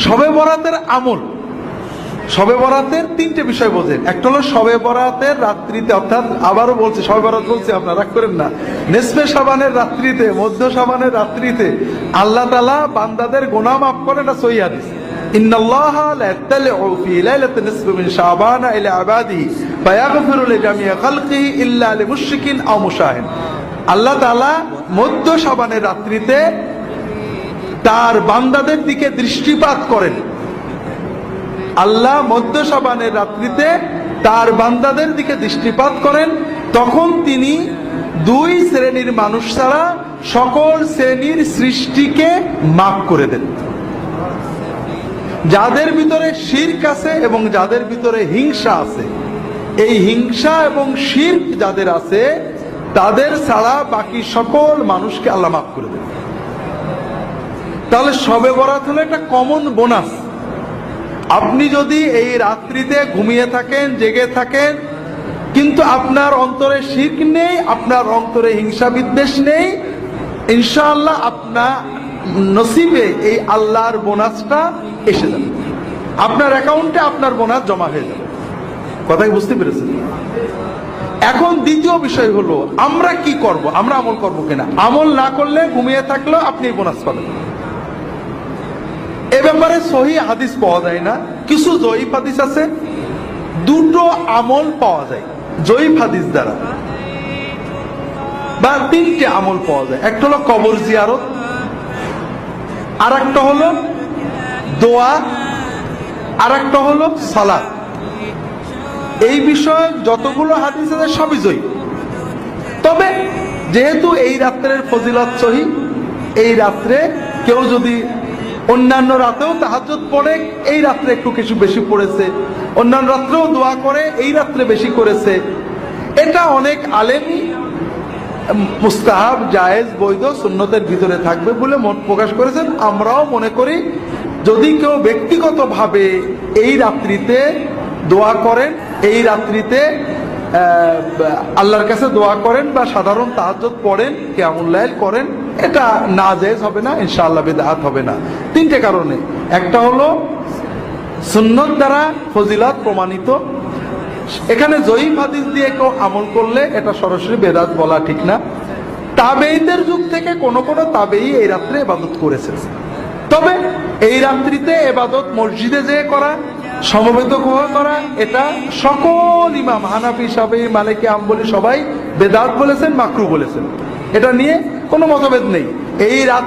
শবে বরাতের আমল, শবে বরাতের তিনটে বিষয় বোঝেন। একটা হলো শবে বরাতের রাত্রিতে, অর্থাৎ আবারও বলছি, শবে বরাত বলছি, আপনারা রাগ করেন না, নিসফে শাবানের রাত্রিতে, মধ্য শাবানের রাত্রিতে আল্লাহ তাআলা বান্দাদের গুনাহ মাফ করেন। এটা সহিহ হাদিস। ইন্নাল্লাহা লা ইয়াত্তালিউ ফি লাইলাতিন নিসফি মিন শাবান ইলা ইবাদিহি ফায়াগফিরু লিজামিই খালকিহি ইল্লা লিমুশরিকিন আও মুশাহিন। আল্লাহ তাআলা মধ্য শাবানের রাত্রিতে তার বান্দাদের দিকে দৃষ্টিপাত করেন। আল্লাহ মধ্য শাবানের রাত্রিতে তার বান্দাদের দিকে দৃষ্টিপাত করেন, তখন তিনি দুই শ্রেণীর মানুষ ছাড়া সকল শ্রেণীর সৃষ্টিকে মাফ করে দেন। যাদের ভিতরে শিরক আছে এবং যাদের ভিতরে হিংসা আছে, এই হিংসা এবং শিরক যাদের আছে তাদের ছাড়া বাকি সকল মানুষকে আল্লাহ মাফ করে দেন। তাহলে শবে বরাত হলো একটা কমন বোনাস। আপনি যদি এই রাত্রিতে ঘুমিয়ে থাকেন, জেগে থাকেন, কিন্তু আপনার অন্তরে শিরক নেই, আপনার অন্তরে হিংসা বিদ্বেষ নেই, ইনশাআল্লাহ আপনার নসিবে এই আল্লাহর বোনাসটা এসে যাবে, আপনার অ্যাকাউন্টে আপনার বোনাস জমা হয়ে যাবে। কথা কি বুঝতে পেরেছেন? এখন দ্বিতীয় বিষয় হলো আমরা কি করব, আমরা আমল করব কিনা। আমল না করলে, ঘুমিয়ে থাকলেও আপনি বোনাস পাবেন। এ ব্যাপারে সহিহ হাদিস পাওয়া যায় না, কিছু জয়ীফ হাদিস আছে। দুটো আমল পাওয়া যায় জয়ীফ হাদিস দ্বারা, বা তিনটে আমল পাওয়া যায়। একটা হলো কবর জিয়ারত, আর একটা হলো দোয়া, আর একটা হলো সালাত। এই বিষয়ে যতগুলো হাদিস আছে সবই জয়ীফ। তবে যেহেতু এই রাত্রের ফজিলত সহিহ, এই রাত্রে কেউ যদি অন্যান্য রাতেও তাহাজ্জুদ পড়ে, এই রাত্রে একটু কিছু বেশি পড়েছে, অন্যান্য রাত্রেও দোয়া করে, এই রাত্রে বেশি করেছে, এটা অনেক আলেমই মুস্তাহাব, জায়েজ, বৈধ, সুন্নতের ভিতরে থাকবে বলে মত প্রকাশ করেছেন। আমরাও মনে করি যদি কেউ ব্যক্তিগতভাবে এই রাত্রিতে দোয়া করেন, এই রাত্রিতে আল্লাহর কাছে দোয়া করেন বা সাধারণ তাহাজ্জুদ পড়েন, কিয়ামুল লাইল করেন, এটা নাজায়েজ হবে না, ইনশাআল্লাহ বিদআত হবে না। তিনটে কারণে। একটা হলো সুন্নত দ্বারা ফজিলত প্রমাণিত। এখানে জয়ীফ হাদিস দিয়ে কেউ আমল করলে এটা সরাসরি বেদাত বলা ঠিক না। তাবেঈদের যুগ থেকে কোন কোন তাবেঈ এই রাত্রে ইবাদত করেছে। তবে এই রাত্রিতে ইবাদত মসজিদে যেয়ে করা, সমবেত করা, এটা সকল ইমাম হানাফি, শাফিঈ, মালিকি, হাম্বলি সবাই বেদাত বলেছেন, মাকরুহ বলেছেন। এটা নিয়ে কোনো মতভেদ নেই। এই রাত